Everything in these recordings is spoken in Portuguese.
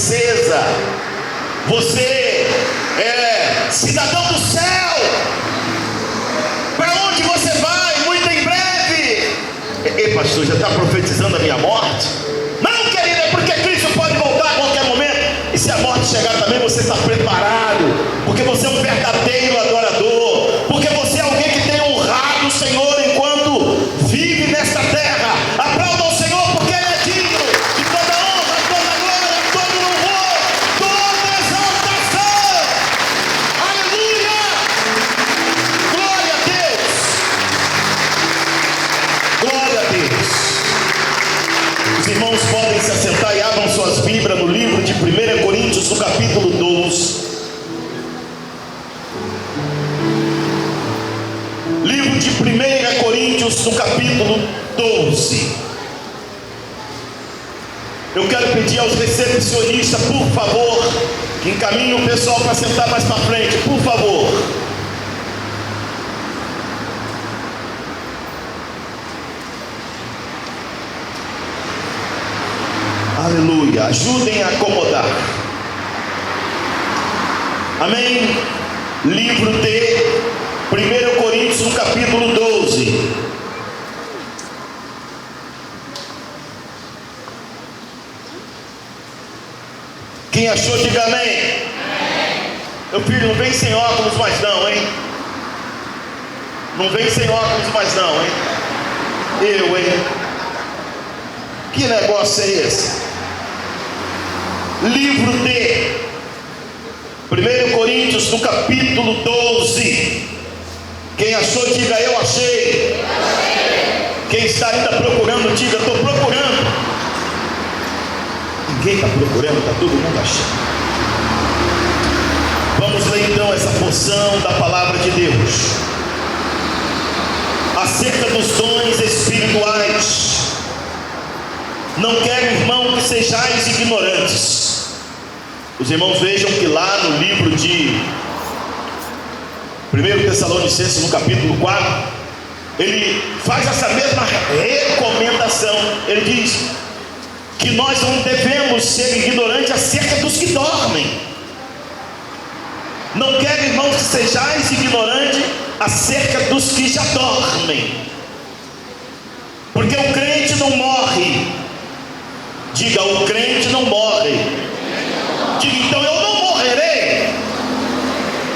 princesa, você é cidadão do céu. Para onde você vai? Muito em breve. Ei, pastor, já está profetizando a minha morte? Não, querido, é porque Cristo pode voltar a qualquer momento. E se a morte chegar também, você está preparado, porque você é um verdadeiro adorador, porque você é alguém que tem honrado o Senhor enquanto vive nesta terra. Aplauda o Senhor, porque Ele é digno de toda honra, toda glória, todo louvor, toda exaltação. Aleluia! Glória a Deus! Glória a Deus! Os irmãos podem se assentar e abram suas Bíblias no livro de 1 Coríntios, no capítulo 12. Livro de 1 Coríntios, no capítulo 12. Eu quero pedir aos recepcionistas, por favor, que encaminhem o pessoal para sentar mais para frente, por favor. Aleluia, ajudem a acomodar. Amém. Livro de 1 Coríntios, no capítulo 12. Quem achou, diga amém. Meu filho, não vem sem óculos mais não, hein? Não vem sem óculos mais não, hein? Hein? Que negócio é esse? Livro de 1 Coríntios, no capítulo 12. Quem achou, diga eu achei. Quem está ainda procurando, diga estou procurando. Ninguém está procurando, está todo mundo achando. Vamos ler então essa porção da palavra de Deus acerca dos dons espirituais. Não quero, irmão, que sejais ignorantes. Os irmãos vejam que lá no livro de 1 Tessalonicenses, no capítulo 4, ele faz essa mesma recomendação. Ele diz que nós não devemos ser ignorantes acerca dos que dormem. Não quero, irmãos, que sejais ignorantes acerca dos que já dormem, porque o crente não morre. Diga, o crente não morre. Diga, então eu não morrerei.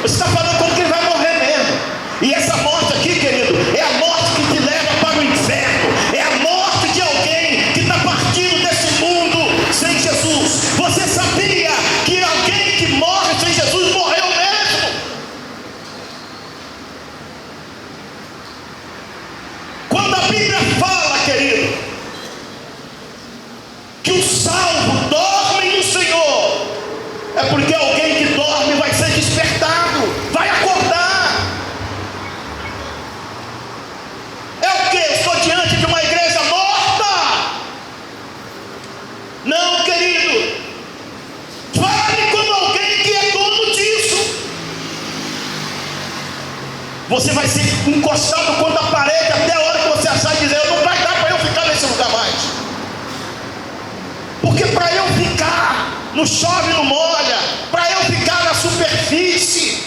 Você está falando como que ele vai morrer mesmo. E essa morte aqui, querido, é a morte que te leva para o inferno. É a morte de alguém que está partindo desse mundo sem Jesus. Você sabia que alguém que morre sem Jesus morreu mesmo? Quando a Bíblia fala, querido, que o salvo dorme no Senhor, é porque alguém que dorme vai ser despertado, vai acordar. É o que? Estou diante de uma igreja morta? Não, querido. Fale como alguém que é dono disso. Você vai ser encostado contra a parede até a hora que você achar e dizer, não vai dar para eu ficar nesse lugar mais. Porque para eu ficar no chove não molha, para eu ficar na superfície,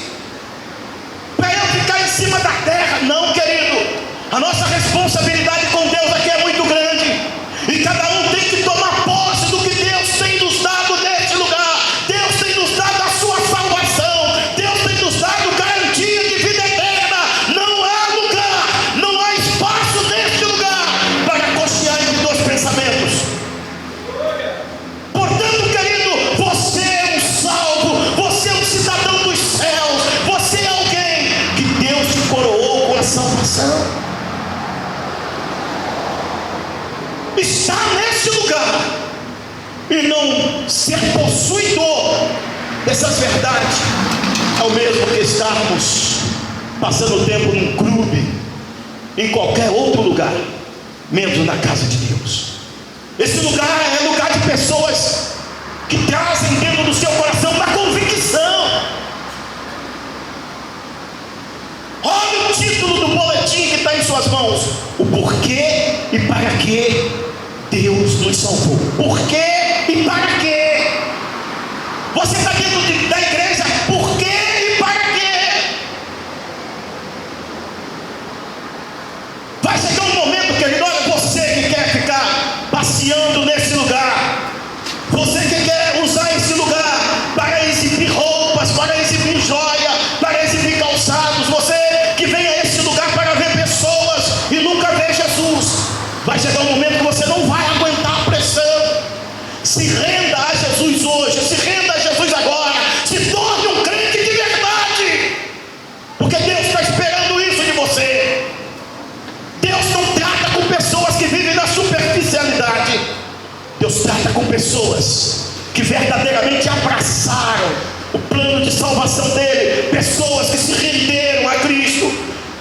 para eu ficar em cima da terra, não, querido. A nossa responsabilidade com Deus aqui é muito grande, e cada um tem que tomar posse do que Deus tem nos dado neste lugar. Deus tem nos dado a sua salvação, Deus tem nos dado garantia de vida eterna. Não há lugar, não há espaço neste lugar para cochear entre dois pensamentos. Portanto, querido, você é um salvo, você é um cidadão dos céus, você é alguém que Deus te coroou com a salvação. Estar nesse lugar e não ser possuidor dessas verdades é o mesmo que estarmos passando tempo num clube, em qualquer outro lugar, menos na casa de Deus. Esse lugar é lugar de pessoas que trazem dentro do seu coração uma convicção. Olha o título do boletim que está em suas mãos: o porquê e para que Deus nos salvou. Por quê e para quê? renda a Jesus hoje, se renda a Jesus agora, se torne um crente de verdade, porque Deus está esperando isso de você. Deus não trata com pessoas que vivem na superficialidade. Deus trata com pessoas que verdadeiramente abraçaram o plano de salvação dele, pessoas que se renderam a Cristo,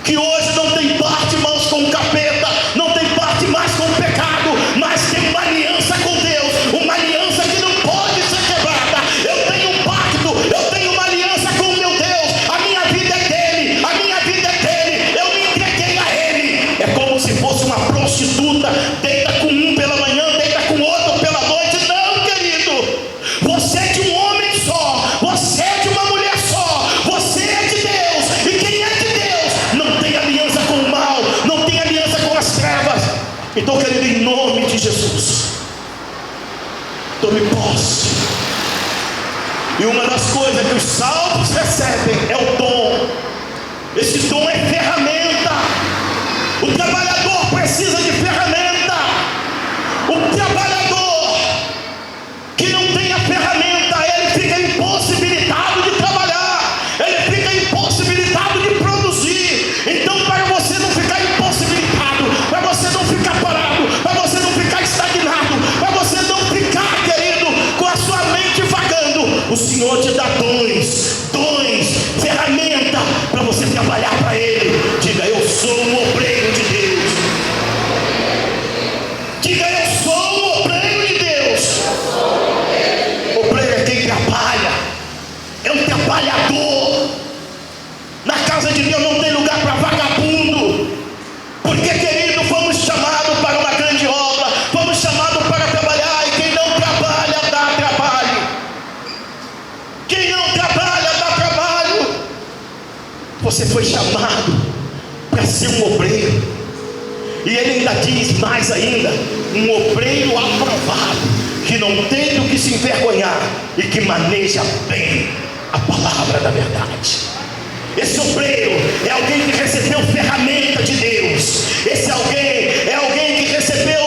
que hoje não tem parte mais com o capeta, não tem parte mais com o pecado, mas tem uma aliança com Deus, uma aliança que não pode ser quebrada. Eu tenho um pacto, eu tenho uma aliança com o meu Deus, a minha vida é dele, a minha vida é dele, eu me entreguei a ele. É como se fosse uma prostituta, deita com um pela manhã, deita com outro pela noite. Não, querido, você é de um homem só, você é de uma mulher só, você é de Deus, e quem é de Deus não tem aliança com o mal, não tem aliança com as trevas. Então, querido, em nome de Jesus, tome posse. E uma das coisas que os salvos recebem é o dom. Esse dom é ferramenta. O trabalhador precisa de ferramenta. O trabalhador que não tem a ferramenta, ele fica impossibilitado de trabalhar, ele fica impossibilitado de produzir. Então, para você não ficar impossibilitado, para você não ficar parado, para você não ficar estagnado, para você não ficar, querido, com a sua mente vagando, o Senhor te dá dons, ferramenta para você trabalhar para Ele. Diga: eu sou um obreiro de Deus. Diga: eu sou um obreiro de Deus. Obreiro é quem trabalha, é um trabalhador. Na casa de Deus não tem lugar para vagabundo, porque, querido, fomos chamados para uma grande obra, fomos chamados para trabalhar, e quem não trabalha dá trabalho. Quem não trabalha dá trabalho. Você foi chamado para ser um obreiro, e ele ainda diz mais ainda: um obreiro aprovado, que não tem do que se envergonhar e que maneja bem a palavra da verdade. Esse obreiro é alguém que recebeu ferramenta de Deus. Esse obreiro é alguém que recebeu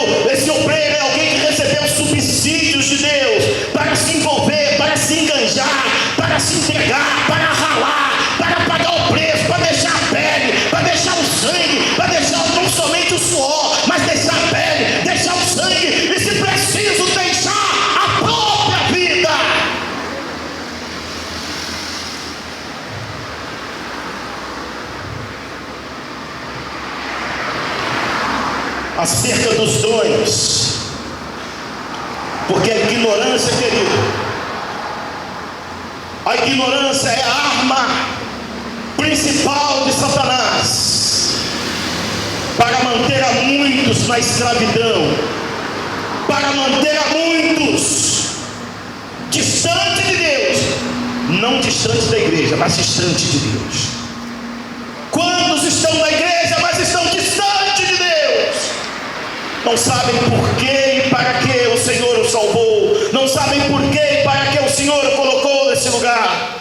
subsídios de Deus para se envolver, para se enganjar, para se entregar, para ralar, para pagar o preço, para deixar a pele, para deixar o sangue, para deixar não somente o suor, mas deixar a pele, deixar o sangue, e se preciso deixar a própria vida. Acerca dos dons, porque a ignorância, querido, a ignorância é a arma principal de Satanás para manter a muitos na escravidão, para manter a muitos distante de Deus, não distante da igreja, mas distante de Deus. Quantos estão na igreja, mas estão distante de Deus? Não sabem por que e para que o Senhor o salvou, não sabem por que e para que o Senhor o colocou nesse lugar.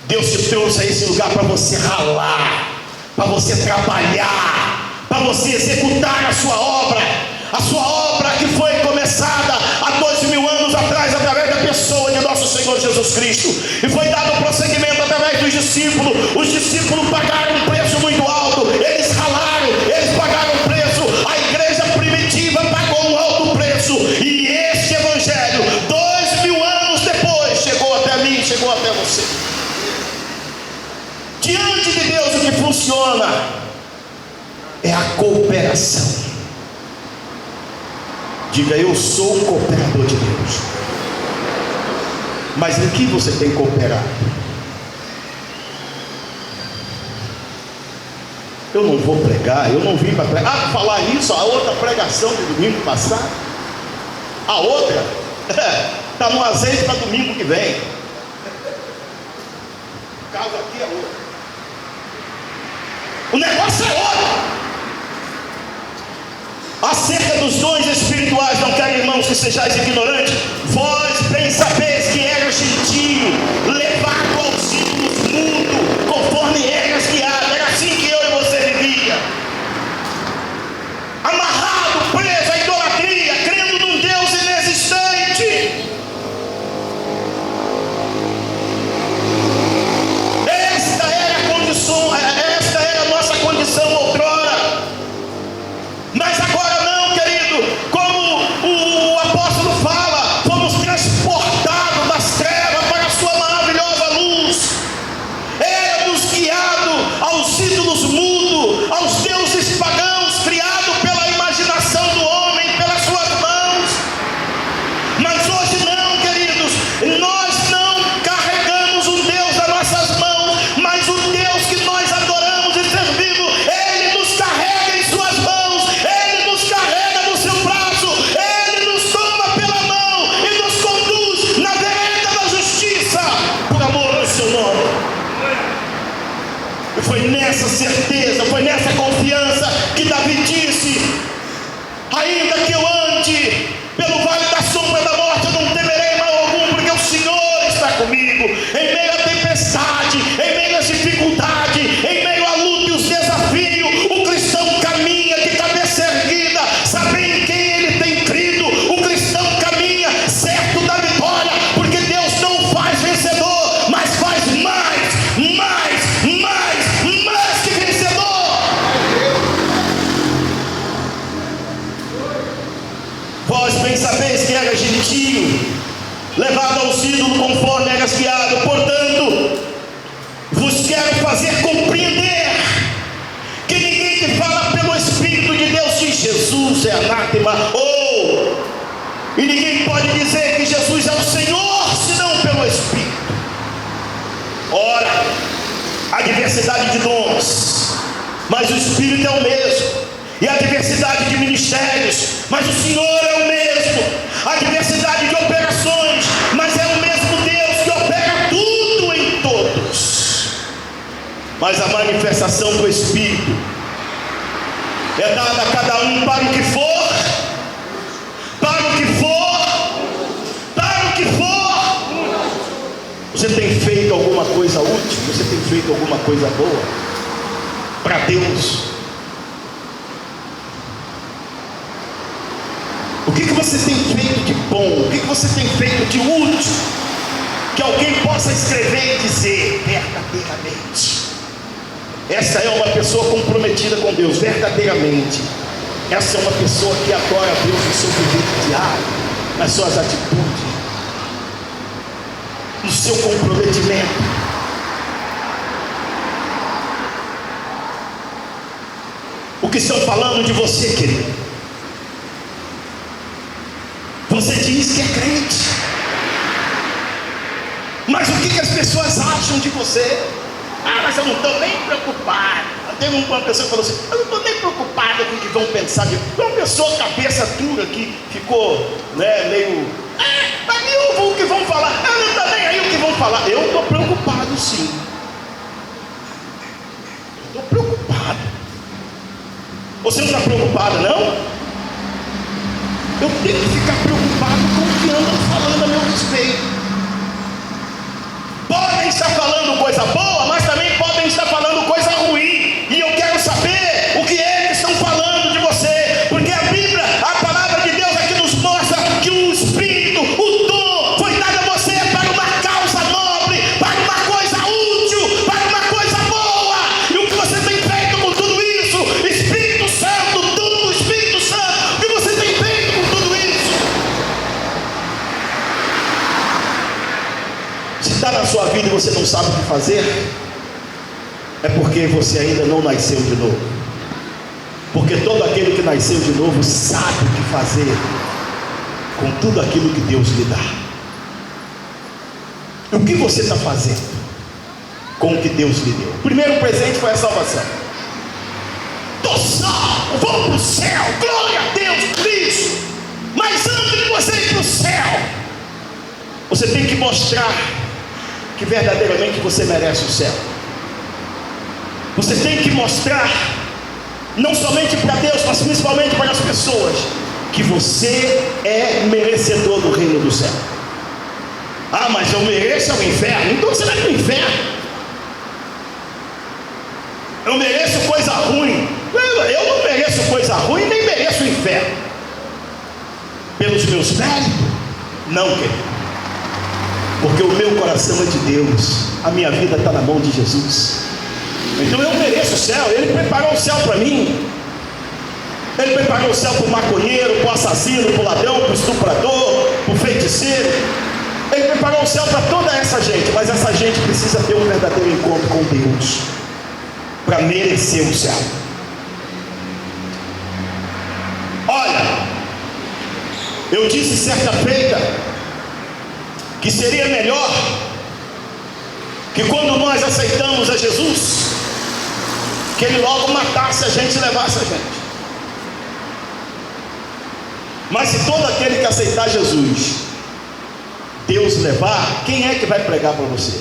Deus te trouxe a esse lugar para você ralar, para você trabalhar, para você executar a sua obra que foi começada há 2000 anos atrás, através da pessoa de nosso Senhor Jesus Cristo, e foi dado prosseguimento através dos discípulos. Os discípulos pagaram um preço muito alto, eles ralaram, eles pagaram um preço. A igreja primitiva pagou um alto preço, e este evangelho, 2000 anos depois, chegou até mim, chegou até você. Diante de Deus, o que funciona é a cooperação. Diga: eu sou um cooperador de Deus. Mas em que você tem cooperado? Eu não vou pregar, eu não vim para pregar. Falar isso, a outra pregação de domingo passado, a outra está no azeite para domingo que vem. O caso aqui é outro. O negócio é outro. Acerca dos dons espirituais, não quero, irmãos, que sejais ignorantes. Vós bem sabeis que era gentio, levado aos ídolos mudo, conforme eras guiadas. Era assim que eu e você vivia, amarrado, preso à idolatria, crendo num Deus inexistente. nessa certeza, foi nessa confiança que Davi disse: ainda que eu ande pelo vale da sombra da morte, eu não temerei mal algum, porque o Senhor está comigo. Em meio à tempestade, em meio às dificuldades, em meio à luta e os desafios, o cristão caminha de cabeça erguida, sabendo em quem ele tem crido. O cristão caminha certo da vitória, porque Deus não faz vencedor, mas faz mais que vencedor. Vós bem sabeis que era gentio, levado aos ídolos conforme eras guiado. Portanto, vos quero fazer compreender que ninguém que fala pelo Espírito de Deus diz Jesus é anátema, e ninguém pode dizer que Jesus é o Senhor senão pelo Espírito. Ora, há diversidade de dons, mas o Espírito é o mesmo. E há diversidade de ministérios, mas o Senhor é o mesmo. Há diversidade de operações, mas é o mesmo Deus que opera tudo em todos. Mas a manifestação do Espírito é dada a cada um para o que for, para o que for, para o que for. Você tem feito alguma coisa útil? Você tem feito alguma coisa boa para Deus? O que você tem feito de bom? O que você tem feito de útil? Que alguém possa escrever e dizer verdadeiramente: essa é uma pessoa comprometida com Deus, verdadeiramente. Essa é uma pessoa que adora a Deus no seu viver diário, nas suas atitudes, no seu comprometimento. O que estão falando de você, querido? Você diz que é crente, mas o que as pessoas acham de você? Mas eu não estou nem preocupado. Teve uma pessoa que falou assim: eu não estou nem preocupado com o que vão pensar de mim. Uma pessoa cabeça dura que ficou meio, mas eu vou o que vão falar. Eu não estou nem aí o que vão falar. Eu estou preocupado, sim. Estou preocupado. Você não está preocupado, não? Eu tenho que ficar preocupado com o que andam falando a meu respeito. Podem estar falando coisa boa, mas também podem estar falando coisa ruim. E eu quero saber o que eles estão falando de você, porque a Bíblia, a palavra de Deus aqui nos mostra que o Espírito, o dom, foi dado a você para uma causa nobre, para uma coisa útil, para uma coisa boa. E o que você tem feito com tudo isso? Espírito Santo, tudo, Espírito Santo, o que você tem feito com tudo isso? Se está na sua vida e você não sabe o que fazer, é porque você ainda não nasceu de novo. Porque todo aquele que nasceu de novo sabe o que fazer com tudo aquilo que Deus lhe dá. E o que você está fazendo com o que Deus lhe deu? O primeiro presente foi a salvação. Estou salvo, vou para o céu, glória a Deus por isso. Mas antes de você ir para o céu, você tem que mostrar que verdadeiramente você merece o céu. Você tem que mostrar, não somente para Deus, mas principalmente para as pessoas, que você é merecedor do reino do céu. Mas eu mereço o inferno. Então você vai para o inferno. Eu mereço coisa ruim. Eu não mereço coisa ruim, nem mereço o inferno. Pelos meus méritos? Não, querido. Porque o meu coração é de Deus, a minha vida está na mão de Jesus. Então eu mereço o céu. Ele preparou o céu para mim. Ele preparou o céu para o maconheiro, para o assassino, para o ladrão, para o estuprador, para o feiticeiro. Ele preparou o céu para toda essa gente. Mas essa gente precisa ter um verdadeiro encontro com Deus para merecer o céu. Olha, eu disse certa feita que seria melhor que quando nós aceitamos a Jesus, que Ele logo matasse a gente e levasse a gente. Mas se todo aquele que aceitar Jesus, Deus levar, quem é que vai pregar para você?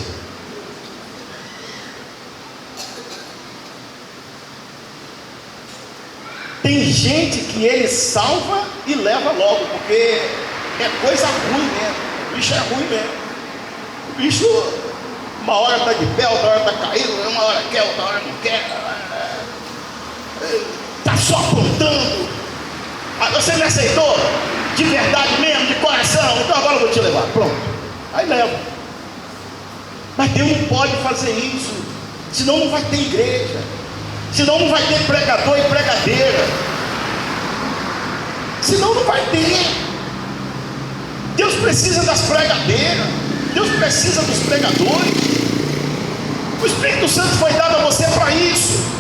gente que ele salva e leva logo, porque é coisa ruim mesmo. O bicho é ruim mesmo. O bicho, uma hora está de pé, outra hora está caído, uma hora quer, outra hora não quer. Está só apontando. Você me aceitou? De verdade mesmo, de coração? Então agora eu vou te levar. Pronto. Aí leva. Mas Deus não pode fazer isso. Senão não vai ter igreja. Senão não vai ter pregador e pregadeira. Senão não vai ter. Deus precisa das pregadeiras. Deus precisa dos pregadores. O Espírito Santo foi dado a você para isso.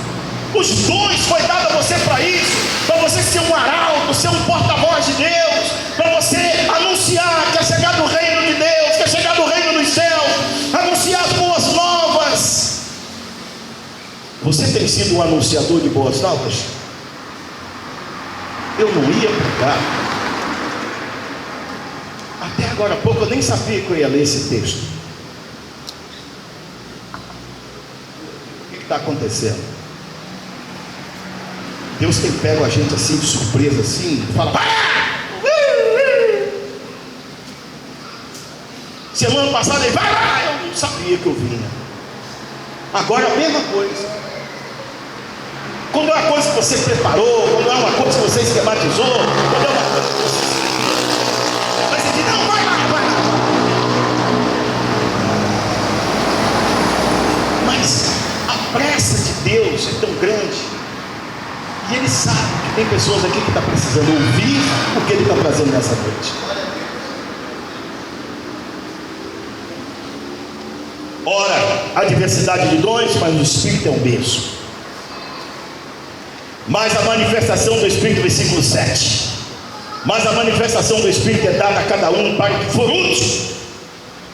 Os dons foi dado a você para isso. Para você ser um arauto, ser um porta-voz de Deus. Para você anunciar que é chegado o reino de Deus, que é chegado o reino dos céus. Anunciar as boas novas. Você tem sido um anunciador de boas novas? Eu não ia pregar. Até agora há pouco eu nem sabia que eu ia ler esse texto. O que está acontecendo? Deus tem pego a gente assim de surpresa, assim, fala, semana passada ele vai lá, eu não sabia que eu vinha. Agora a mesma coisa. Quando é uma coisa que você preparou, quando é uma coisa que você esquematizou, quando é uma coisa que você... Mas ele diz, não, vai lá. Mas a pressa de Deus é tão grande. E Ele sabe que tem pessoas aqui que estão precisando ouvir o que Ele está trazendo nessa noite. Ora, há diversidade de dons, mas o Espírito é o mesmo. Mas a manifestação do Espírito, versículo 7. Mas a manifestação do Espírito é dada a cada um para que for útil.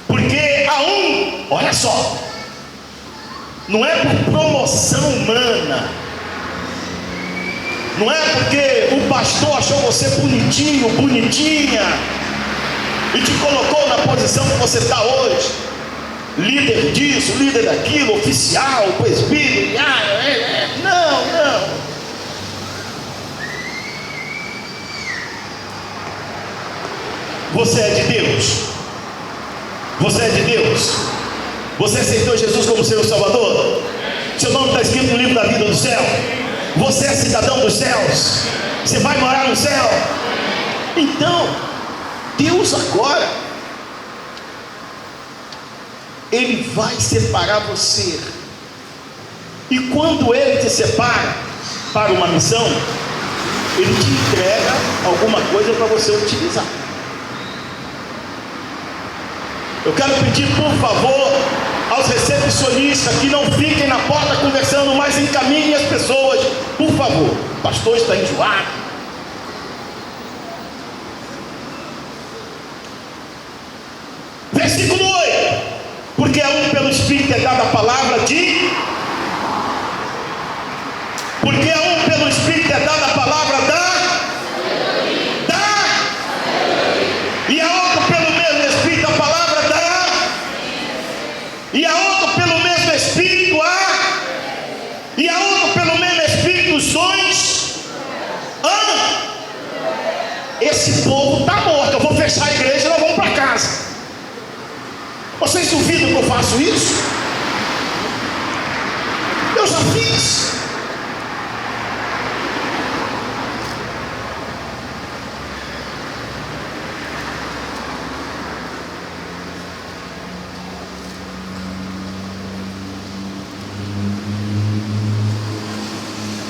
Porque a um, olha só, não é por promoção humana. Não é porque o pastor achou você bonitinho, bonitinha, e te colocou na posição que você está hoje, líder disso, líder daquilo, oficial, presbítero, não. Você é de Deus. Você é de Deus. Você aceitou Jesus como seu Salvador. Seu nome está escrito no livro da vida do céu. Você é cidadão dos céus. Você vai morar no céu. Então, Deus agora, Ele vai separar você. E quando Ele te separa para uma missão, Ele te entrega alguma coisa para você utilizar. Eu quero pedir, por favor, aos recepcionistas que não fiquem na porta conversando, mas encaminhem as pessoas, por favor. O pastor está enjoado. Versículo 8. Porque a um pelo Espírito é dada a palavra de... Porque a um pelo Espírito é dada a palavra da... E a outro pelo mesmo Espírito a palavra da... E a outro pelo mesmo Espírito a... E a outro pelo mesmo Espírito os dons... Esse povo está morto. Eu vou fechar a igreja e nós vamos para casa. Vocês duvidam que eu faço isso? Eu já fiz.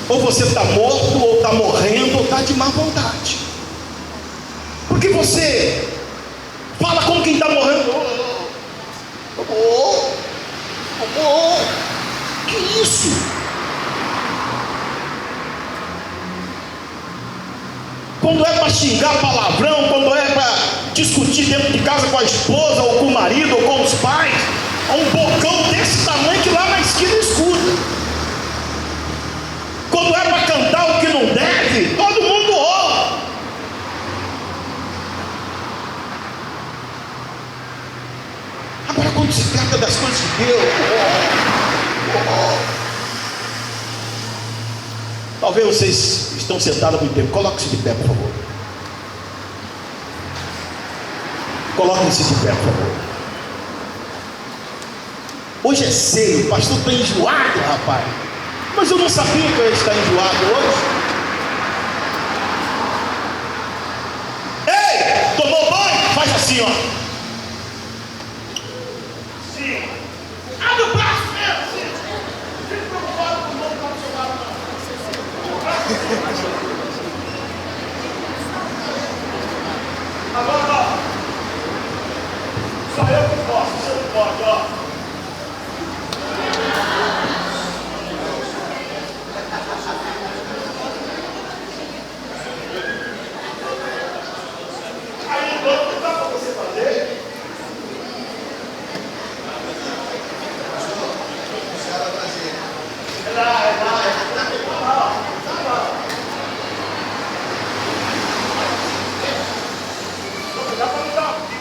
Ou você está morto, ou está morrendo, ou está de má vontade. Porque você fala como quem está morrendo. Que isso? Quando é para xingar palavrão, quando é para discutir dentro de casa com a esposa, ou com o marido, ou com os pais, há um bocão desse tamanho que lá na esquina escuta. Quando é para cantar o que não deve, todo mundo ouve. Agora quando se trata das coisas de Deus, Talvez vocês estão sentados há muito tempo. Coloque-se de pé, por favor. Coloque-se de pé, por favor. Hoje é cedo, o pastor está enjoado, rapaz. Mas eu não sabia que eu ia estar enjoado hoje. Ei, tomou banho? Faz assim, ó. Sim. Abre o braço mesmo, sim. Fique preocupado com o nome do seu lado, não. Agora, ó. Só eu que posso, você não pode, ó. Aí, não dá para você fazer? É lá. Dá para me dar um pico.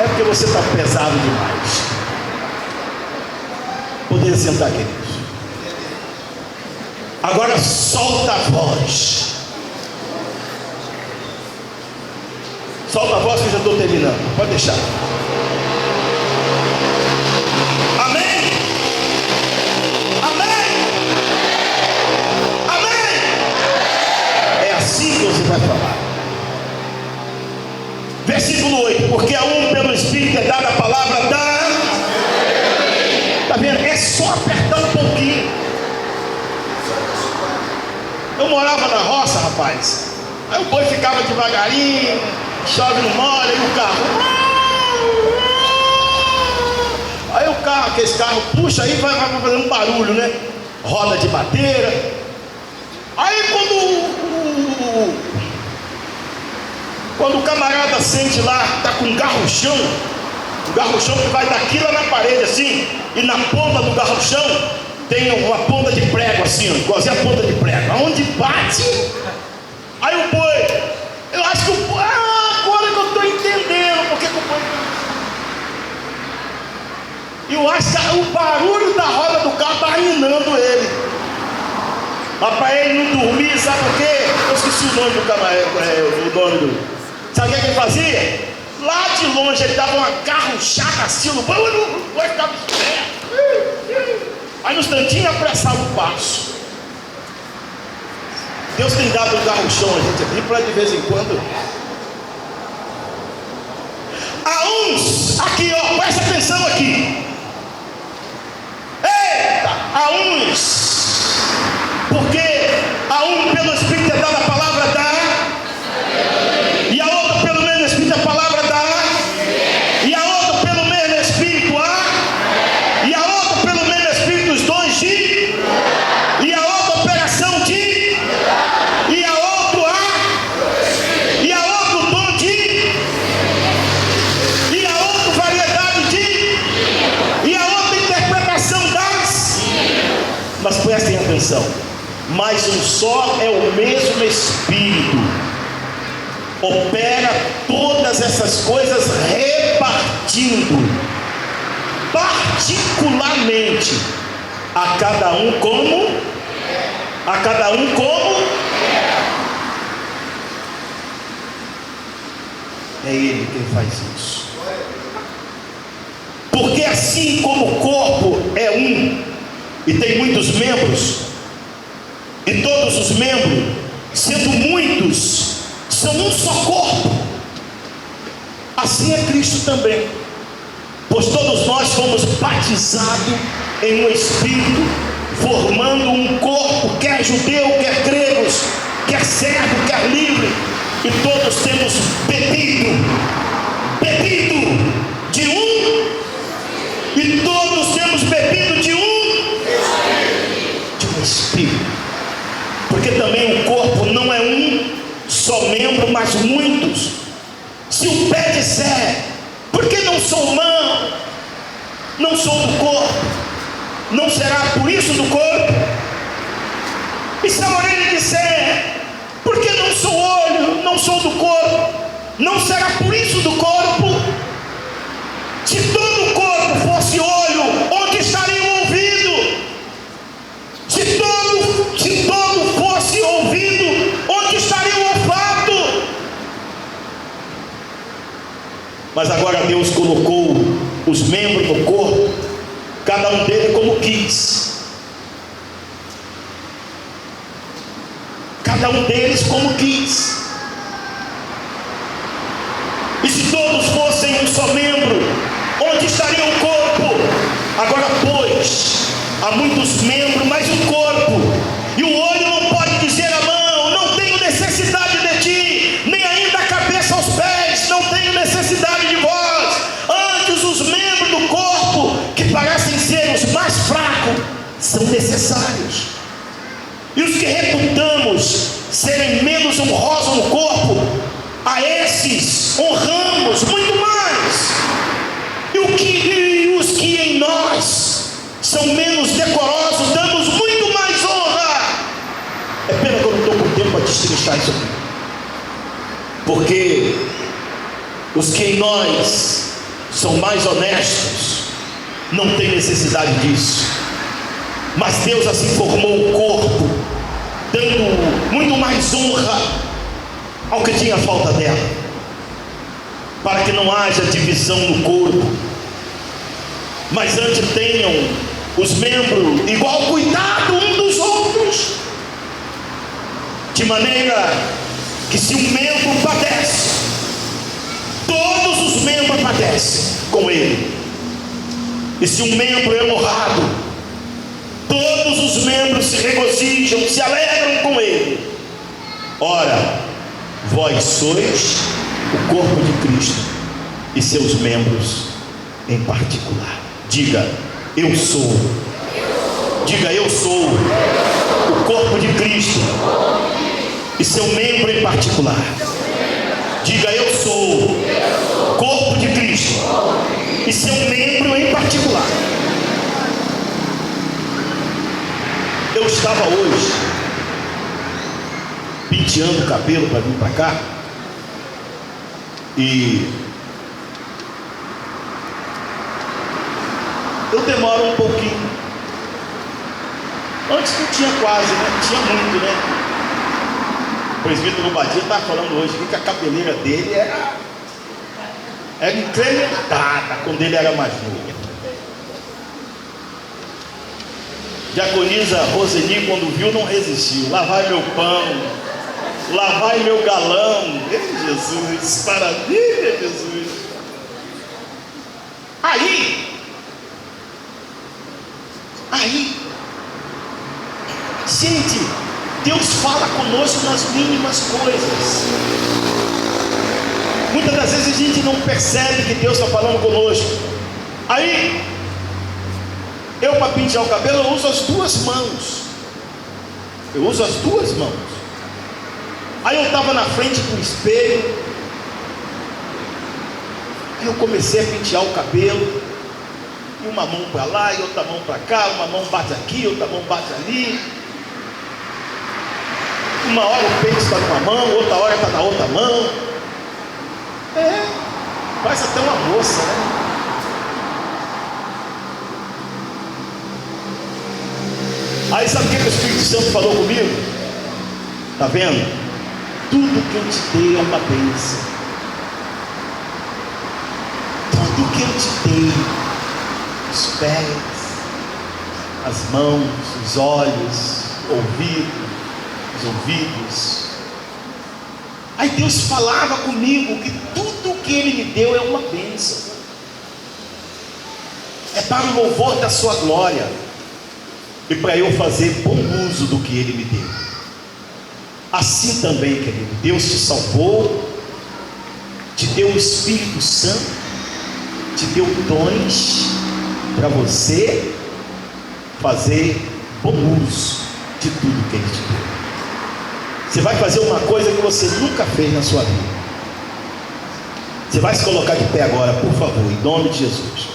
É porque você está pesado demais. Poderia sentar, queridos. Agora solta a voz. Solta a voz que eu já estou terminando. Pode deixar. Amém? Amém? Amém? É assim que você vai falar. Versículo 8: porque a um pelo Espírito é dada a palavra da... Está vendo? É só apertar um pouquinho. Eu morava na roça, rapaz. Aí o boi ficava devagarinho, chove no molha, e o carro... Aí o carro, aquele carro puxa, aí vai fazendo um barulho, né? Roda de madeira. Aí quando o camarada sente lá, está com um garruchão que vai daqui lá na parede assim, e na ponta do garruchão tem uma ponta de prego assim, igualzinho a ponta de prego, aonde bate, aí o boi, eu acho que o boi, agora que eu estou entendendo porque que o boi, eu acho que o barulho da roda do carro está animando ele, mas para ele não dormir, sabe por quê? Eu esqueci o nome do camarada, sabe o que ele fazia? Lá de longe ele dava uma garruchada assim no boi, o boi ficava esperto. Aí no instantinho apressava o passo. Deus tem dado um garruchão a gente aqui para de vez em quando. A uns, aqui ó, presta atenção aqui. Eita, a uns, porque a um pelo Espírito é dada a palavra da... E a outro pelo mesmo Espírito a palavra da... E a outro pelo mesmo Espírito a... E a outro pelo mesmo Espírito os dons de... E a outra operação de... E a outro a... E a outro dom de... E a outra variedade de... E a outra interpretação das... Mas prestem atenção. Mas um só é o mesmo Espírito. Opera todas essas coisas repartindo particularmente a cada um como é Ele quem faz isso. Porque assim como o corpo é um e tem muitos membros, e todos os membros, sendo muitos, são um só corpo, assim é Cristo também, pois todos nós fomos batizados em um Espírito, formando um corpo, quer judeu, quer gregos, quer servo, quer livre, e todos temos bebido de um, e todos temos bebido de um porque também o corpo não é um só membro, mas muitos. Se o pé disser, porque não sou mão, não sou do corpo, não será por isso do corpo? E se a orelha disser, porque não sou olho, não sou do corpo, não será por isso do corpo? Se todo o corpo fosse olho, onde estaria o ouvido? Se todo fosse ouvido, onde estaria o olfato? Mas agora Deus colocou os membros no corpo, cada um deles como quis. Cada um deles como quis. E se todos fossem um só membro, onde estaria o corpo? Agora, pois, há muitos membros, mas um corpo. E o olho não pode dizer à mão, não tenho necessidade de ti, nem ainda a cabeça aos pés, não tenho necessidade de vós. Antes, os membros do corpo, que parecem ser os mais fracos, são necessários. E os que reputamos serem menos honrosos no corpo, a esses honramos muito mais. E os que em nós são menos decorosos, damos muito mais honra. É pena que eu não estou com tempo para destrinchar isso aqui, porque os que em nós são mais honestos não tem necessidade disso. Mas Deus assim formou o corpo, dando muito mais honra ao que tinha falta dela, para que não haja divisão no corpo, mas antes tenham os membros igual cuidado um dos outros, de maneira que se um membro padece, todos os membros padecem com ele. E se um membro é honrado, todos os membros se regozijam, se alegram com ele. Ora, vós sois o corpo de Cristo e seus membros em particular. Diga, eu sou. Diga, eu sou o corpo de Cristo e seu membro em particular. Diga, eu sou o corpo de Cristo e seu membro em particular. Eu estava hoje penteando o cabelo para vir para cá, e eu demoro um pouquinho. Antes não tinha quase, né? Tinha muito, né? O presbítero Badia estava falando hoje que a cabeleira dele era incrementada quando ele era mais novo. Diaconisa Roseni, quando viu, não resistiu. Lá vai meu pão, lá vai meu galão. Jesus, maravilha, Jesus. Aí, gente, Deus fala conosco nas mínimas coisas. Muitas das vezes a gente não percebe que Deus está falando conosco. Aí, eu, para pentear o cabelo, eu uso as duas mãos. Aí eu estava na frente do espelho, aí eu comecei a pentear o cabelo, e uma mão para lá e outra mão para cá, uma mão bate aqui, outra mão bate ali. Uma hora o peito está numa mão, outra hora está na outra mão. Parece até uma moça, né? Aí sabe o que o Espírito Santo falou comigo? Está vendo? Tudo que eu te dei é uma bênção. Tudo que eu te dei, os pés, as mãos, os olhos, os ouvidos. Aí Deus falava comigo que tudo que Ele me deu é uma bênção. É para o louvor da sua glória. E para eu fazer bom uso do que Ele me deu. Assim também, querido, Deus te salvou, te deu o Espírito Santo, te deu dons para você fazer bom uso de tudo que Ele te deu. Você vai fazer uma coisa que você nunca fez na sua vida. Você vai se colocar de pé agora, por favor, em nome de Jesus.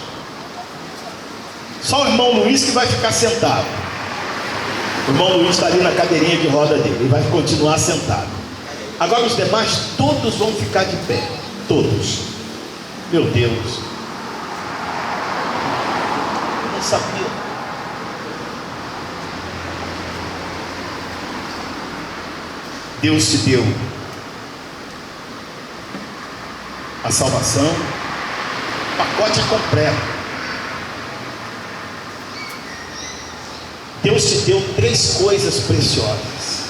Só o irmão Luiz que vai ficar sentado. O irmão Luiz está ali na cadeirinha de roda dele, ele vai continuar sentado. Agora os demais todos vão ficar de pé. Todos. Meu Deus. Eu não sabia. Deus te deu a salvação, o pacote é completo. Deus te deu 3 coisas preciosas.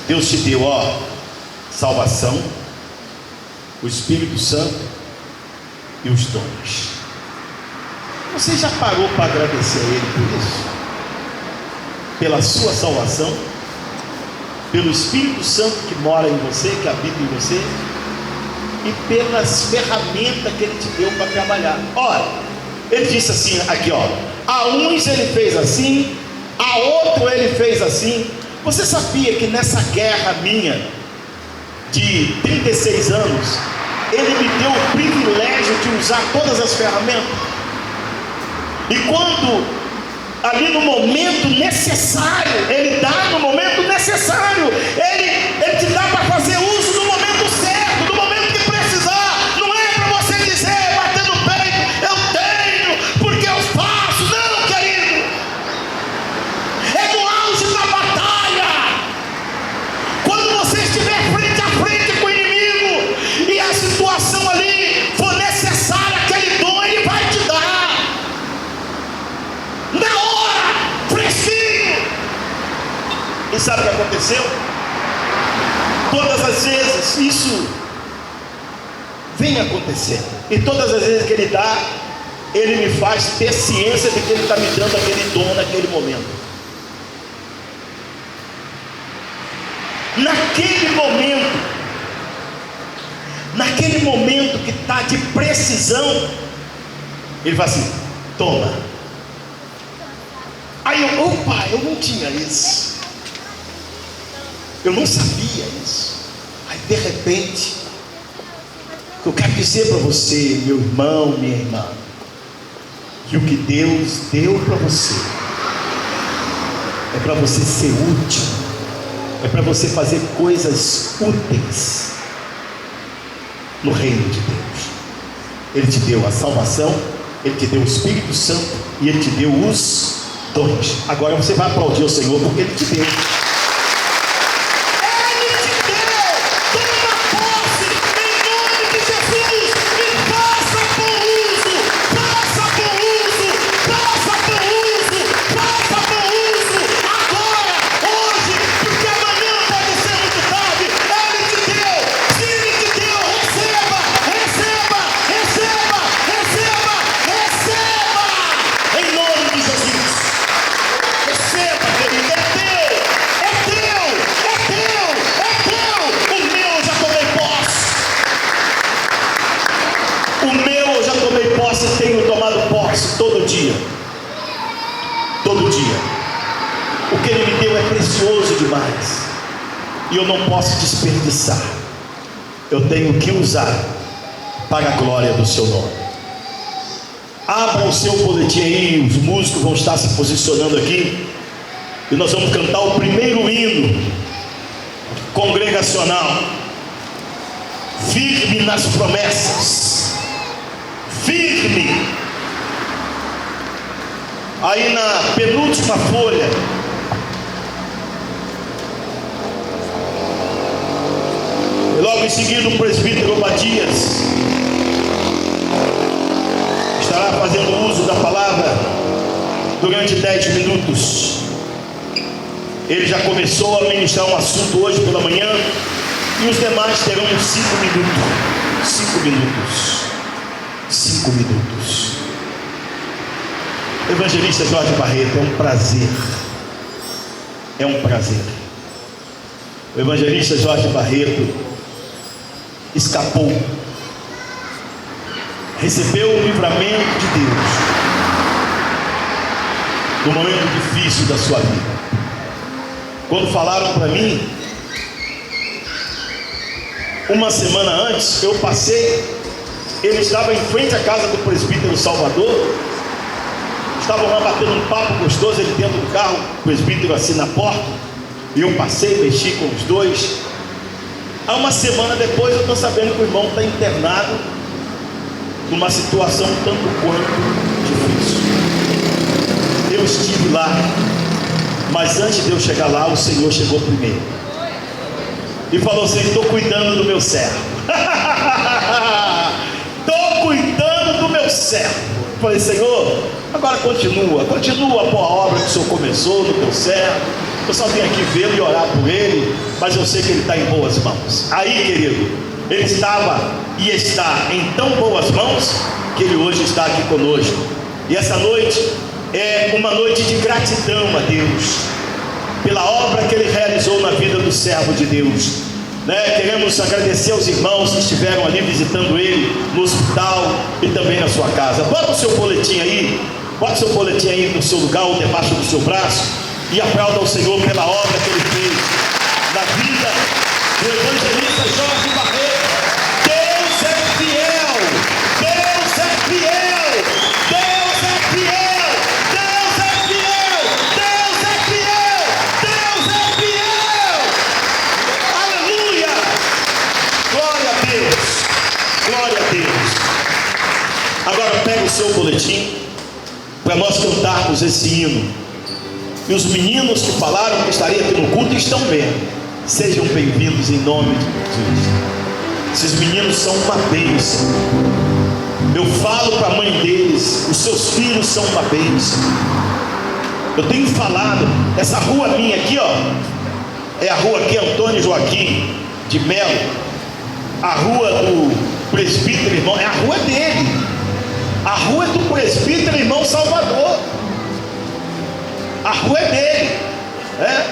Deus te deu, salvação, o Espírito Santo e os dons. Você já parou para agradecer a Ele por isso? Pela sua salvação, pelo Espírito Santo que mora em você, que habita em você, e pelas ferramentas que Ele te deu para trabalhar. Olha, Ele disse assim, aqui a uns Ele fez assim, a outro Ele fez assim. Você sabia que nessa guerra minha de 36 anos, Ele me deu o privilégio de usar todas as ferramentas? E quando ali no momento necessário, Ele dá no momento necessário, Ele te dá para fazer uso no momento certo, no momento que precisar. Não é para você dizer, bater no peito, eu tenho, porque eu faço. Não, querido, é no auge da batalha, quando você estiver frente a frente com o inimigo, e a situação ali for necessária, aquele dom Ele vai te dar. Na hora, fresquinho. E sabe o que aconteceu? Todas as vezes isso vem acontecendo, e todas as vezes que Ele dá, Ele me faz ter ciência de que Ele está me dando aquele dom naquele momento. Naquele momento que está de precisão, Ele fala assim, toma. Aí eu não tinha isso, eu não sabia isso. Aí de repente, eu quero dizer para você, meu irmão, minha irmã, que o que Deus deu para você é para você ser útil, é para você fazer coisas úteis no reino de Deus. Ele te deu a salvação, Ele te deu o Espírito Santo e Ele te deu os dons. Agora você vai aplaudir o Senhor porque Ele te deu. Ele te deu. Toma posse em nome de Jesus e faça bom uso. Faça bom uso. Faça bom uso. Faça bom uso. Agora, hoje, porque amanhã pode ser muito tarde. Ele te deu. Se Ele te deu, receba. Receba. Receba. Receba. Receba. Em nome de Jesus. Receba, querido, é teu, é teu, é teu, é teu. O meu eu já tomei posse. O meu eu já tomei posse e tenho tomado posse todo dia. Todo dia. O que Ele me deu é precioso demais, e eu não posso desperdiçar. Eu tenho que usar para a glória do Seu nome. Abra o seu boletim aí, os músicos vão estar se posicionando aqui, e nós vamos cantar o primeiro hino congregacional, firme nas promessas, firme. Aí na penúltima folha, e logo em seguida o presbítero Obadias estará fazendo uso da palavra durante 10 minutos. Ele já começou a ministrar um assunto hoje pela manhã, e os demais terão 5 minutos. 5 minutos. 5 minutos. Evangelista Jorge Barreto, é um prazer. É um prazer. O evangelista Jorge Barreto escapou, recebeu o livramento de Deus no momento difícil da sua vida. Quando falaram para mim, uma semana antes, eu passei, ele estava em frente à casa do presbítero Salvador, estavam lá batendo um papo gostoso, ele dentro do carro, o presbítero assim na porta, e eu passei, mexi com os dois. Há uma semana depois eu estou sabendo que o irmão está internado numa situação tanto quanto difícil. Eu estive lá, mas antes de eu chegar lá, o Senhor chegou primeiro e falou assim: estou cuidando do meu servo. Estou cuidando do meu servo. Falei: Senhor, agora continua a boa obra que o Senhor começou no teu servo. Eu só vim aqui vê-lo e orar por ele, mas eu sei que ele está em boas mãos. Aí, querido, ele estava e está em tão boas mãos que ele hoje está aqui conosco. E essa noite é uma noite de gratidão a Deus pela obra que ele realizou na vida do servo de Deus, né? Queremos agradecer aos irmãos que estiveram ali visitando ele no hospital e também na sua casa. Bota o seu boletim aí, no seu lugar ou debaixo do seu braço, e aplauda ao Senhor pela obra que ele fez na vida do evangelista Jorge Barreto. Deus é fiel, Deus é fiel, Deus é fiel, Deus é fiel, Deus é fiel, Deus é fiel. Aleluia! Glória a Deus, glória a Deus. Agora pega o seu boletim para nós cantarmos esse hino. E os meninos que falaram que estariam aqui no culto estão vendo. Sejam bem-vindos em nome de Jesus. Esses meninos são uma bênção. Eu falo para a mãe deles: os seus filhos são uma bênção. Eu tenho falado, essa rua minha aqui, ó, é a rua aqui Antônio Joaquim de Melo, a rua do presbítero irmão, é a rua dele. A rua é do presbítero irmão Salvador. A rua é dele, né?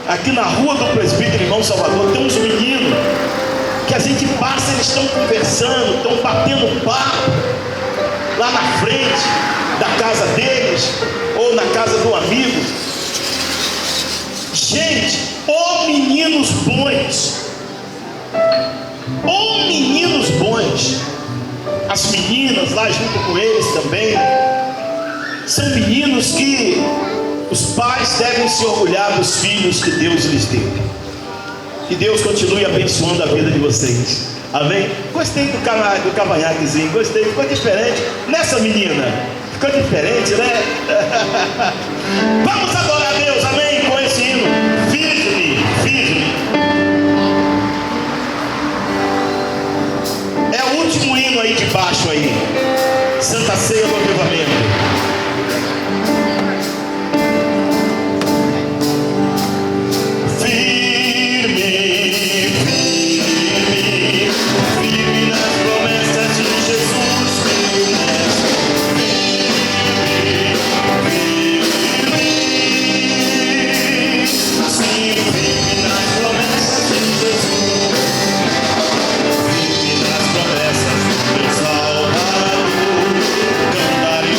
Aqui na rua do presbítero irmão Salvador tem uns meninos que a gente passa, eles estão conversando, estão batendo papo lá na frente da casa deles ou na casa do amigo. Gente, meninos bons, meninos bons. As meninas lá junto com eles também são meninos que os pais devem se orgulhar dos filhos que Deus lhes deu. Que Deus continue abençoando a vida de vocês. Amém? Gostei do cavanhaquezinho, gostei, ficou diferente. Nessa menina, ficou diferente, né? Vamos adorar a Deus, amém? Com esse hino, firme, firme. É o último hino aí de baixo aí. Santa Ceia do Avivamento. Cantarei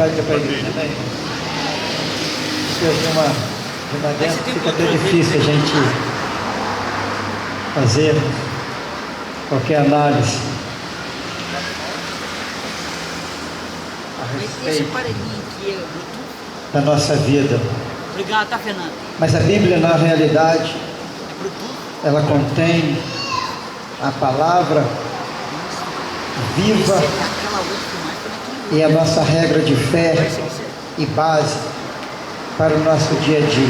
simpática para a igreja, né? Porque de uma dentro fica até difícil a gente fazer qualquer análise a respeito da nossa vida. Obrigado, tá, Fernando? Mas a Bíblia, na realidade, ela contém a palavra viva e a nossa regra de fé e base para o nosso dia a dia.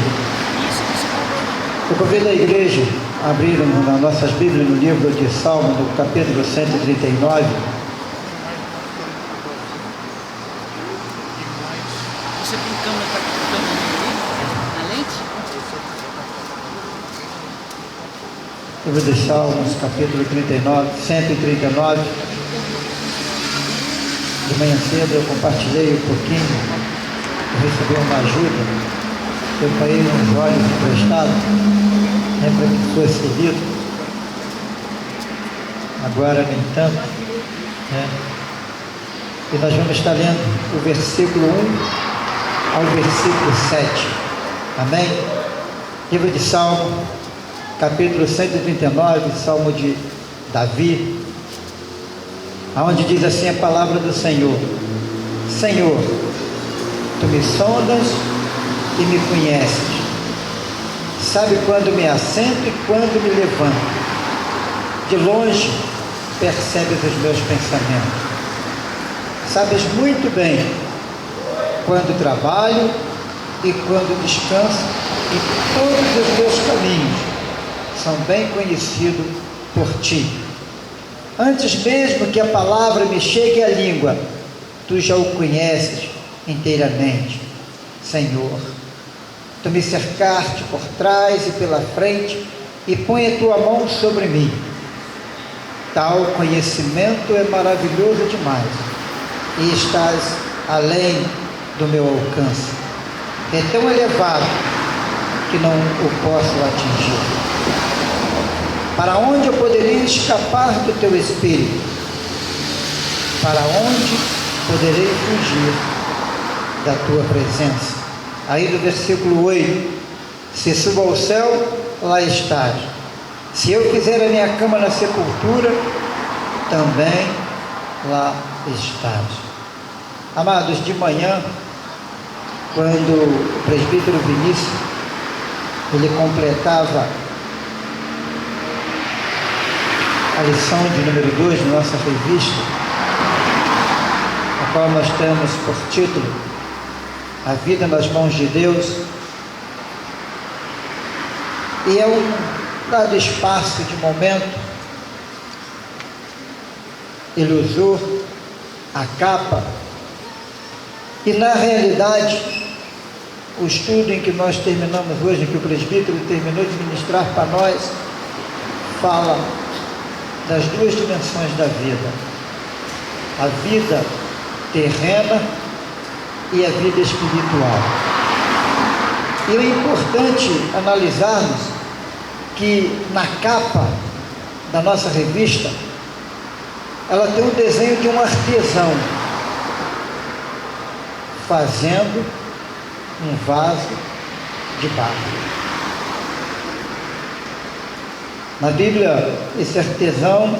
Eu convido a igreja a abrir nas nossas Bíblias no livro de Salmo, no capítulo 139. Você tem câmera na lente? Livro de Salmos, capítulo 39, 139. De manhã cedo eu compartilhei um pouquinho, eu recebi uma ajuda, eu paguei uns olhos emprestados, para que fosse lido, agora nem tanto, né? E nós vamos estar lendo o versículo 1 ao versículo 7, amém? Livro de Salmo, capítulo 139, Salmo de Davi, aonde diz assim a palavra do Senhor: Senhor, tu me sondas e me conheces, sabe quando me assento e quando me levanto, de longe percebes os meus pensamentos, sabes muito bem quando trabalho e quando descanso, e todos os meus caminhos são bem conhecidos por ti. Antes mesmo que a palavra me chegue à língua, tu já o conheces inteiramente. Senhor, tu me cercaste por trás e pela frente e põe a tua mão sobre mim. Tal conhecimento é maravilhoso demais e estás além do meu alcance. É tão elevado que não o posso atingir. Para onde eu poderia escapar do teu Espírito? Para onde poderei fugir da tua presença? Aí do versículo 8: se subo ao céu, lá estás. Se eu fizer a minha cama na sepultura, também lá estás. Amados, de manhã, quando o presbítero Vinícius, ele completava a lição de número 2 da nossa revista, a qual nós temos por título A Vida nas Mãos de Deus, e é um dado espaço de momento, ele usou a capa, e na realidade o estudo em que nós terminamos hoje, em que o presbítero terminou de ministrar para nós, fala das duas dimensões da vida: a vida terrena e a vida espiritual. E é importante analisarmos que na capa da nossa revista ela tem um desenho de um artesão fazendo um vaso de barro. Na Bíblia, esse artesão,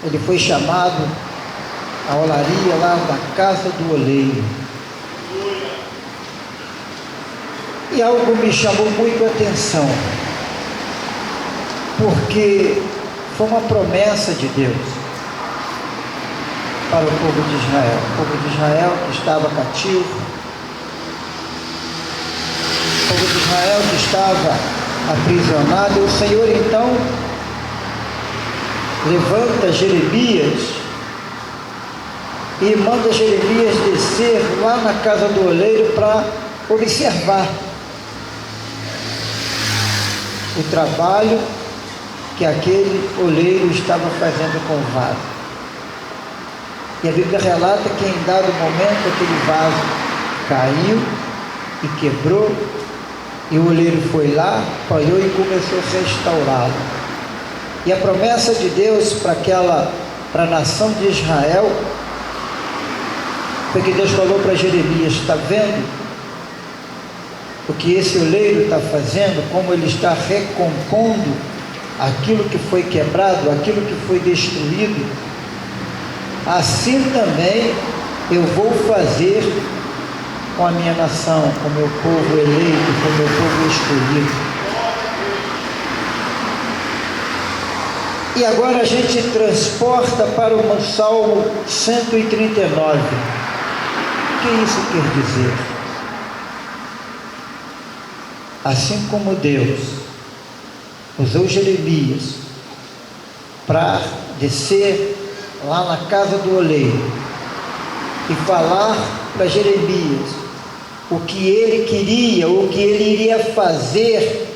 ele foi chamado a olaria lá da casa do oleiro. E algo me chamou muito a atenção, porque foi uma promessa de Deus para o povo de Israel. O povo de Israel que estava cativo, o povo de Israel que estava aprisionado. E o Senhor então levanta Jeremias e manda Jeremias descer lá na casa do oleiro para observar o trabalho que aquele oleiro estava fazendo com o vaso. E a Bíblia relata que em dado momento aquele vaso caiu e quebrou, e o oleiro foi lá, apoiou e começou a restaurá-lo. E a promessa de Deus para a nação de Israel Porque Deus falou para Jeremias: está vendo o que esse oleiro está fazendo, como ele está recompondo aquilo que foi quebrado, aquilo que foi destruído? Assim também eu vou fazer com a minha nação, com o meu povo eleito, com o meu povo escolhido. E agora a gente transporta para o Salmo 139. O que isso quer dizer? Assim como Deus usou Jeremias para descer lá na casa do oleiro e falar para Jeremias o que ele queria, o que ele iria fazer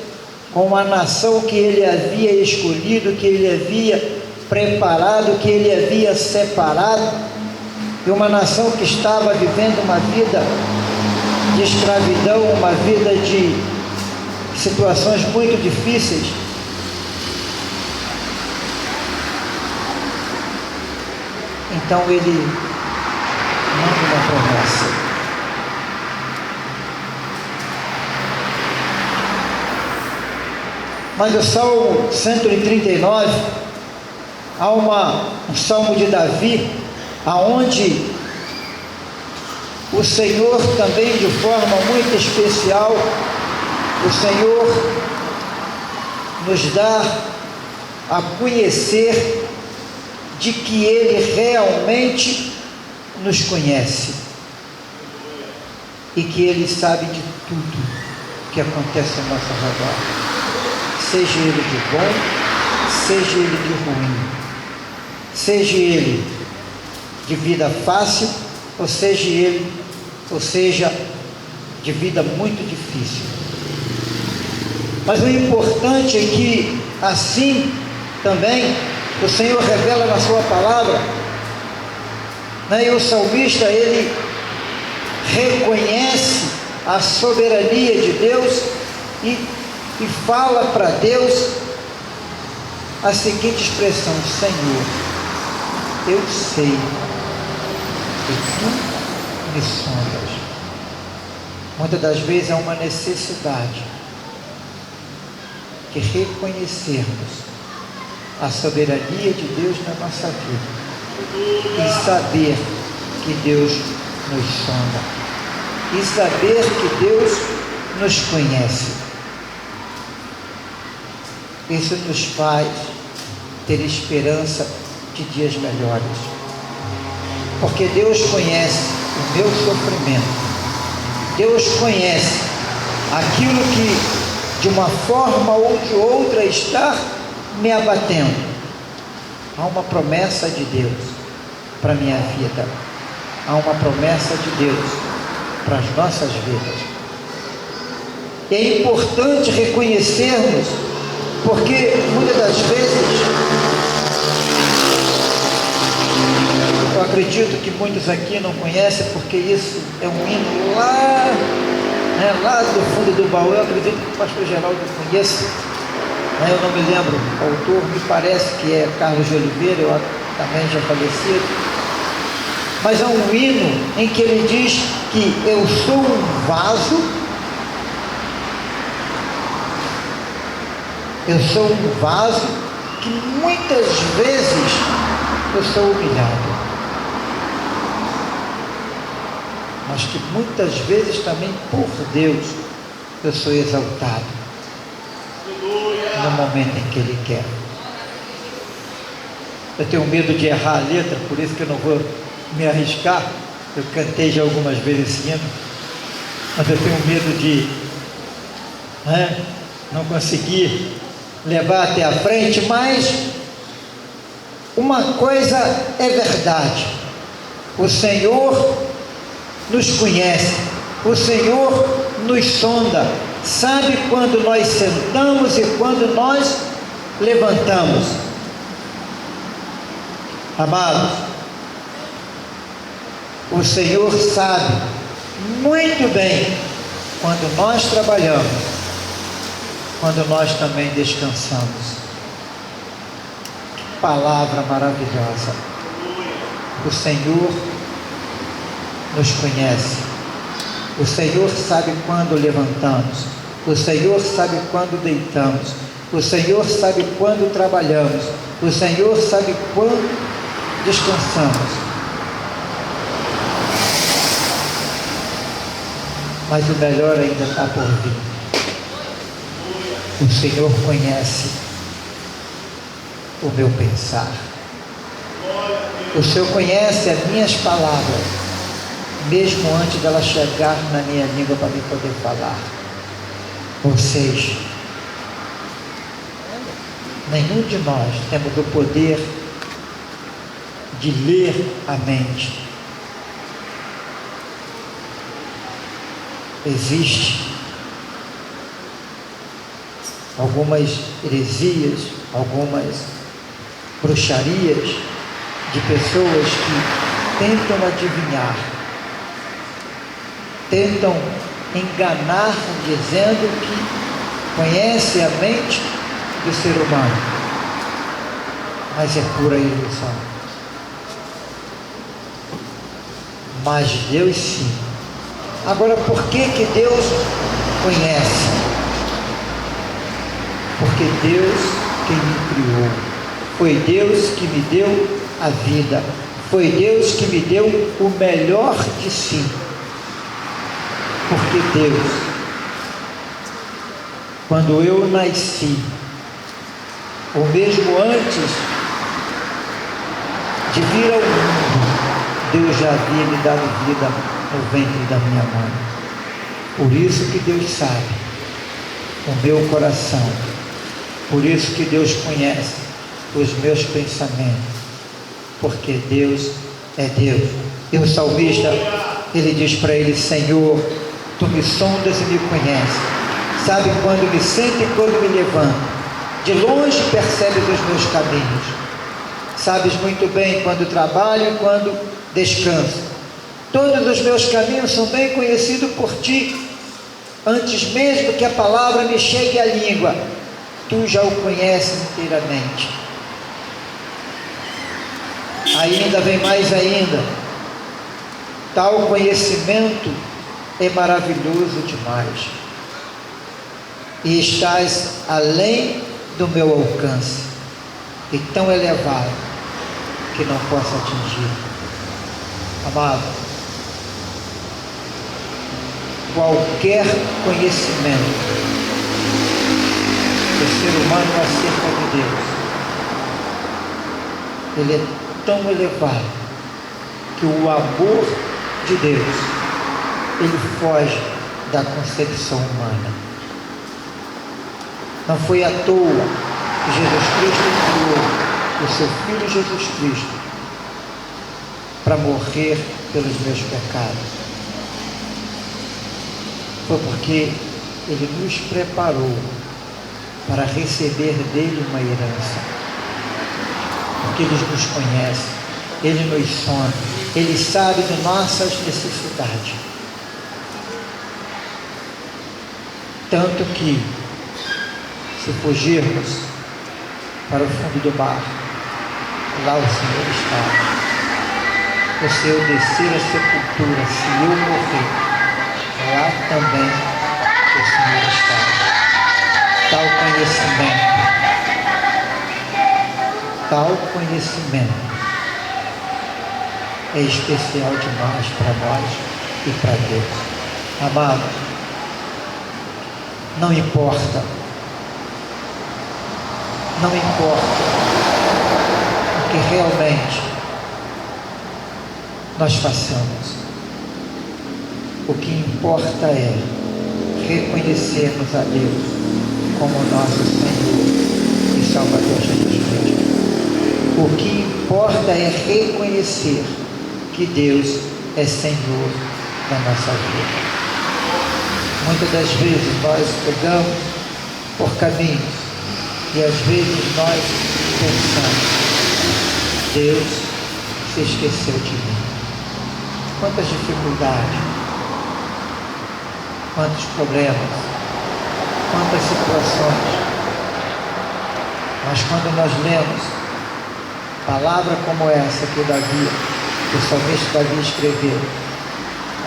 com a nação que ele havia escolhido, que ele havia preparado, que ele havia separado, e uma nação que estava vivendo uma vida de escravidão, uma vida de situações muito difíceis. Então ele manda uma promessa. Mas o Salmo 139, há um Salmo de Davi, aonde o Senhor também, de forma muito especial, o Senhor nos dá a conhecer de que Ele realmente nos conhece e que Ele sabe de tudo que acontece ao nosso redor. Seja ele de bom, seja ele de ruim, seja ele de vida fácil, ou seja de vida muito difícil. Mas o importante é que assim também o Senhor revela na sua palavra, né? E o salmista, ele reconhece a soberania de Deus e fala para Deus a seguinte expressão: Senhor, eu sei que tu me sondas. Muitas das vezes é uma necessidade de reconhecermos a soberania de Deus na nossa vida e saber que Deus nos sonda e saber que Deus nos conhece. Isso nos faz ter esperança de dias melhores, porque Deus conhece o meu sofrimento, Deus conhece aquilo que de uma forma ou de outra está me abatendo. Há uma promessa de Deus para a minha vida, há uma promessa de Deus para as nossas vidas. E é importante reconhecermos, porque muitas das vezes, eu acredito que muitos aqui não conhecem, porque isso é um hino lá, né, lá do fundo do baú. Eu acredito que o pastor Geraldo conheça, né, eu não me lembro o autor, me parece que é Carlos de Oliveira, eu também já falecido, mas é um hino em que ele diz que eu sou um vaso. Eu sou um vaso que muitas vezes eu sou humilhado, mas que muitas vezes também por Deus eu sou exaltado no momento em que Ele quer. Eu tenho medo de errar a letra, por isso que eu não vou me arriscar. Eu cantei já algumas vezes esse hino, mas eu tenho medo de não conseguir levar até a frente. Mas uma coisa é verdade: o Senhor nos conhece, o Senhor nos sonda, sabe quando nós sentamos e quando nós levantamos. Amados, o Senhor sabe muito bem quando nós trabalhamos, quando nós também descansamos. Que palavra maravilhosa! O Senhor nos conhece. O Senhor sabe quando levantamos. O Senhor sabe quando deitamos. O Senhor sabe quando trabalhamos. O Senhor sabe quando descansamos. Mas o melhor ainda está por vir. O Senhor conhece o meu pensar. O Senhor conhece as minhas palavras, mesmo antes dela chegar na minha língua para me poder falar. Vocês, nenhum de nós temos o poder de ler a mente. Existe algumas heresias, algumas bruxarias de pessoas que tentam adivinhar, tentam enganar dizendo que conhece a mente do ser humano, mas é pura ilusão. Mas Deus sim. Agora, por que Deus conhece? Porque Deus quem me criou, foi Deus que me deu a vida, foi Deus que me deu o melhor de si. Porque Deus, quando eu nasci, ou mesmo antes de vir ao mundo, Deus já havia me dado vida no ventre da minha mãe. Por isso que Deus sabe o meu coração, por isso que Deus conhece os meus pensamentos, porque Deus é Deus. E o salmista, ele diz para ele: Senhor, Tu me sondas e me conheces, sabe quando me sento e quando me levanto, de longe percebes os meus caminhos, sabes muito bem quando trabalho e quando descanso. Todos os meus caminhos são bem conhecidos por Ti, antes mesmo que a palavra me chegue à língua, Tu já o conheces inteiramente. Ainda vem mais ainda, tal conhecimento é maravilhoso demais, e estás além do meu alcance, e tão elevado que não posso atingir. Amado, qualquer conhecimento do ser humano acerca de Deus, ele é tão elevado que o amor de Deus, ele foge da concepção humana. Não foi à toa que Jesus Cristo enviou o seu Filho Jesus Cristo para morrer pelos meus pecados. Foi porque Ele nos preparou para receber dele uma herança. Porque Ele nos conhece, Ele nos sonda, Ele sabe de nossas necessidades. Tanto que, se fugirmos para o fundo do mar, lá o Senhor está. Se eu descer a sepultura, se eu morrer, lá também o Senhor está. Tal conhecimento é especial demais para nós e para Deus. Amado, não importa o que realmente nós façamos, o que importa é reconhecermos a Deus como nosso Senhor e Salvador Jesus Cristo. O que importa é reconhecer que Deus é Senhor da nossa vida. Muitas das vezes nós pegamos por caminhos e às vezes nós pensamos: Deus se esqueceu de mim. Quantas dificuldades, quantos problemas, quantas situações. Mas quando nós lemos palavra como essa que o salmista Davi escreveu,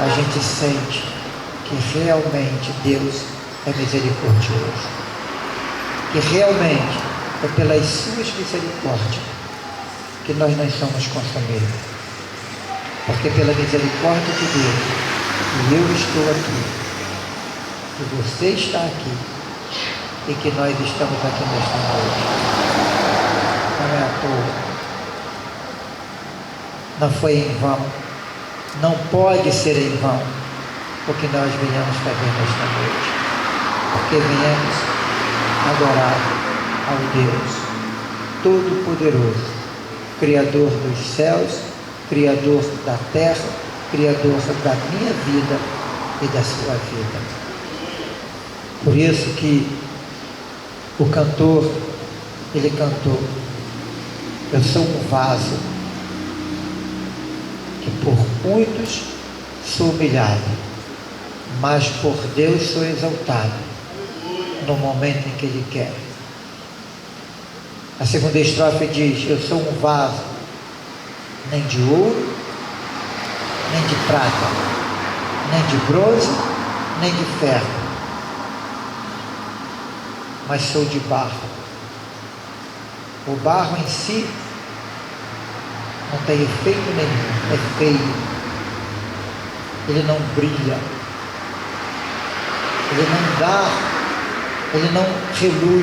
a gente sente que realmente Deus é misericordioso, que realmente é pelas suas misericórdias que nós não somos consumidos, porque pela misericórdia de Deus que eu estou aqui, que você está aqui e que nós estamos aqui nesta noite. Não é à toa, não foi em vão, não pode ser em vão o que nós viemos fazer nesta noite, porque viemos adorar ao Deus Todo-Poderoso, Criador dos céus, Criador da terra, Criador da minha vida e da sua vida. Por isso que o cantor, ele cantou: eu sou um vaso que por muitos sou humilhado, mas por Deus sou exaltado no momento em que Ele quer. A segunda estrofe diz: eu sou um vaso, nem de ouro, nem de prata, nem de bronze, nem de ferro, mas sou de barro. O barro em si não tem efeito nenhum, é feio, ele não brilha, ele não dá, ele não reluz.